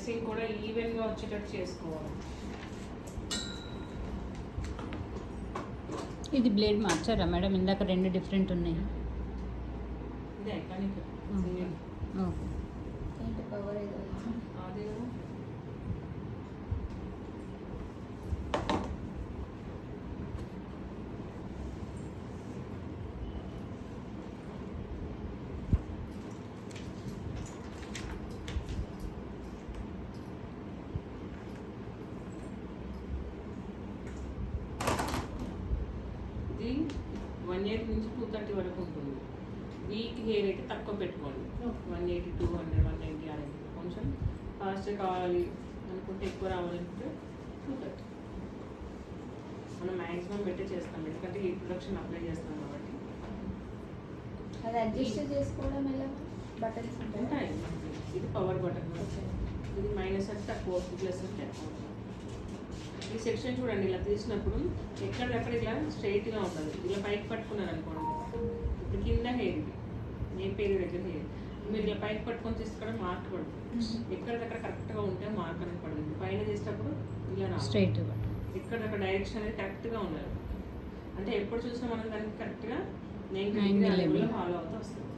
Pressing కూడా ఈవెన్గా వచ్చేటట్టు చేసుకోవాలి. ఇది బ్లేడ్ మార్చారా మేడం? ఇందాక రెండు డిఫరెంట్ ఉన్నాయి. ఇది ఐకానిక్ సింగిల్. ఓకే. ఏంటి పవర్ ఏదో అదే కదా. ఇది 180 నుంచి 230 వరకు ఉంటుంది. వీక్ హెయిర్ అయితే తక్కువ పెట్టుకోండి. 180, 200, 190 అలా కొంచెం ఫాస్ట్గా కావాలి అనుకుంటే, ఎక్కువ రావాలనుకుంటే 230. మనం మ్యాక్సిమం పెట్టే చేస్తాం, ఎందుకంటే ఈ ప్రొడక్షన్ అప్లై చేస్తాం కాబట్టి. అది అడ్జస్ట్ చేసుకోవడం ఎలా? బటన్స్ ఉంటాయి. ఇది పవర్ బటన్, ఇది మైనస్ అంటే తక్కువ, ప్లస్ అంటే ఎక్కువ. ఈ సెక్షన్ చూడండి, ఇలా తీసినప్పుడు ఎక్కడికక్కడ ఇలా స్ట్రైట్గా ఉంటుంది. ఇలా పైకి పట్టుకున్నారు అనుకోండి, ఇప్పుడు కింద హెయిర్ ఇది ఏ పేరు దగ్గర హెయిర్ మీరు ఇలా పైకి పట్టుకొని తీసుకోవడం మార్క్ పడుతుంది. ఎక్కడికక్కడ కరెక్ట్గా ఉంటే మార్క్ అనేది పడుతుంది. పైన చేసేటప్పుడు ఇలా స్ట్రైట్ ఎక్కడక్కడ డైరెక్షన్ అనేది కరెక్ట్గా ఉండాలి. అంటే ఎప్పుడు చూసినా మనం దానికి కరెక్ట్గా 90 డిగ్రీ ఫాలో అవుతూ వస్తుంది.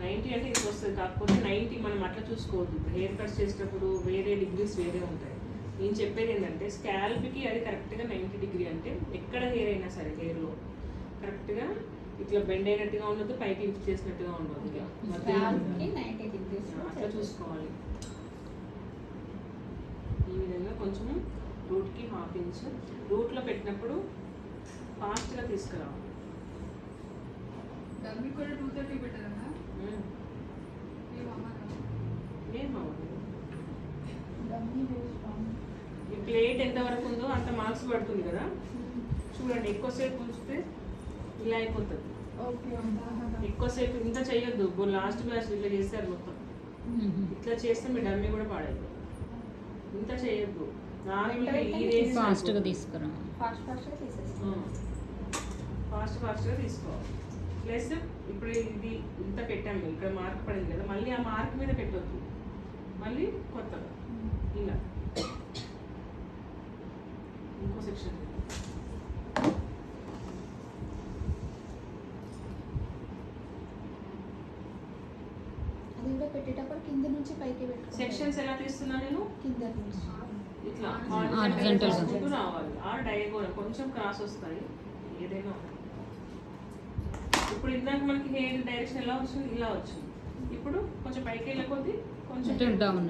90 అంటే ఇది వస్తుంది, కాకపోతే 90 మనం అట్లా చూసుకోవద్దు. హెయిర్ కట్స్ చేసేటప్పుడు వేరే డిగ్రీస్ వేరే ఉంటాయి. నేను చెప్పేది ఏంటంటే స్కాల్ప్కి అది కరెక్ట్గా 90 డిగ్రీ. అంటే ఎక్కడ హెయిర్ అయినా సరే హెయిర్లో కరెక్ట్గా ఇట్లా బెండ్ అయినట్టుగా ఉండదు, పైకి లిఫ్ట్ చేసినట్టుగా ఉండదు. అట్లా చూసుకోవాలి. ఈ విధంగా కొంచెం రూట్కి 1/2 ఇంచ్ రూట్లో పెట్టినప్పుడు ఫాస్ట్గా తీసుకురావాలి. కూడా 230 పెట్టారన్నా ఈ ప్లేట్ ఎంతవరకు ఉందో అంత మార్క్స్ పడుతుంది కదా. చూడండి, ఎక్కువసేపు ఉంచితే ఇలా అయిపోతుంది. ఎక్కువసేపు ఇంత చేయొద్దు. లాస్ట్ బ్యాచ్ ఇట్లా చేస్తారు మొత్తం. ఇట్లా చేస్తే మీ డమ్మీ కూడా పాడైపోతుంది. ఇంత చేయొద్దు. ఫాస్ట్గా తీసుకురా, ఫాస్ట్గా తీసుకోవాలి. ప్లస్ ఇప్పుడు ఇది ఇంత పెట్టాము, ఇక్కడ మార్క్ పడింది కదా, మళ్ళీ ఆ మార్క్ మీద పెట్టొద్దు. మళ్ళీ కొత్తగా ఇలా ఇంకో సెక్షన్ అది కూడా పెట్టేటప్పుడు కింద నుంచి పైకి పెట్టుకో. సెక్షన్స్ ఎలా తీస్తున్నా నేను? కింద నుంచి ఇట్లా హారిజాంటల్ రావాలి. ఆ డయాగోనల్ కొంచెం క్రాస్ వస్తాయి ఏదైనా. ఇప్పుడు ఇందాక మనకి హెయిర్ డైరెక్షన్ ఎలా వచ్చింది? ఇలా వచ్చింది. ఇప్పుడు కొంచెం పైకి వెళ్ళే కొద్దీ కొంచెం డౌన్.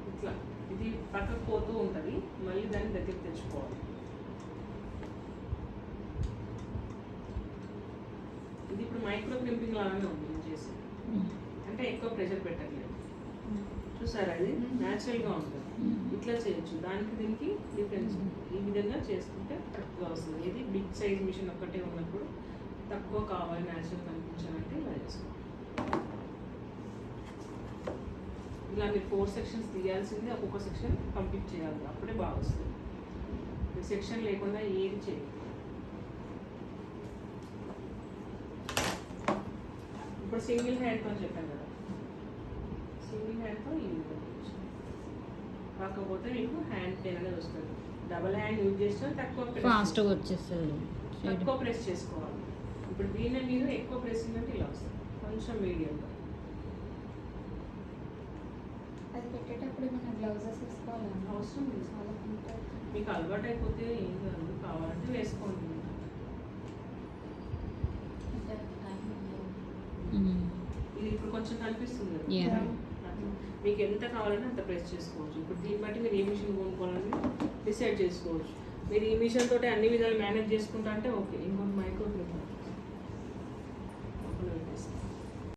ఇట్లా ఇది పక్కకు పోతూ ఉంటుంది, మళ్ళీ దాన్ని దగ్గరికి తెచ్చుకోవాలి. ఇది ఇప్పుడు మైక్రో క్రింపింగ్ లాగానే ఉంది నేను చేసి, అంటే ఎక్కువ ప్రెషర్ పెట్టట్లేదు. చూసారా, ఇది న్యాచురల్గా ఉంటుంది. ఇట్లా చేయొచ్చు. దానికి దీనికి డిఫరెన్స్ ఈ విధంగా చేసుకుంటే కరెక్ట్గా వస్తుంది. ఇది బిగ్ సైజ్ మిషన్ ఒక్కటే ఉన్నప్పుడు తక్కువ కావాలి, న్యాచురల్ కనిపించాలంటే ఇలా చేసుకోవాలి. ఇలా మీరు 4 సెక్షన్స్ తీయాల్సింది, ఒక్కొక్క సెక్షన్ కంప్లీట్ చేయాలి, అప్పుడే బాగా వస్తుంది. ఈ సెక్షన్ లేకుండా ఏది చేయాలి. ఇప్పుడు సింగిల్ హ్యాండ్తో చెప్పాను కదా, సింగిల్ హ్యాండ్తో ఈ విధంగా కాకపోతే మీకు హ్యాండ్ పెయిన్ అనేది వస్తుంది. డబల్ హ్యాండ్ యూజ్ చేస్తే ఫాస్ట్గా వచ్చేస్తుంది, తక్కువ ప్రెస్ చేసుకోవాలి. ఇప్పుడు దీన్ని మీరు ఎక్కువ ప్రెస్సింగ్ అంటే ఇలా వస్తుంది, కొంచెం మీడియంగా. అది పెట్టేటప్పుడు మన గ్లౌజెస్ వేసుకోవాలని అవసరం లేదు, చాలా ఉంటాయి. మీకు అలవాటు అయిపోతే ఏం కాదు, కావాలంటే వేసుకోండి. ఇది ఇప్పుడు కొంచెం కనిపిస్తుంది కదా, మీకు ఎంత కావాలంటే అంత ప్రెస్ చేసుకోవచ్చు. ఇప్పుడు దీన్ని బట్టి మీరు ఏ మిషన్ కొనుక్కోవాలని డిసైడ్ చేసుకోవచ్చు. మీరు ఈ మిషన్ తోటి అన్ని విధాలు మేనేజ్ చేసుకుంటా అంటే ఓకే. ఇంకొక మైక్రో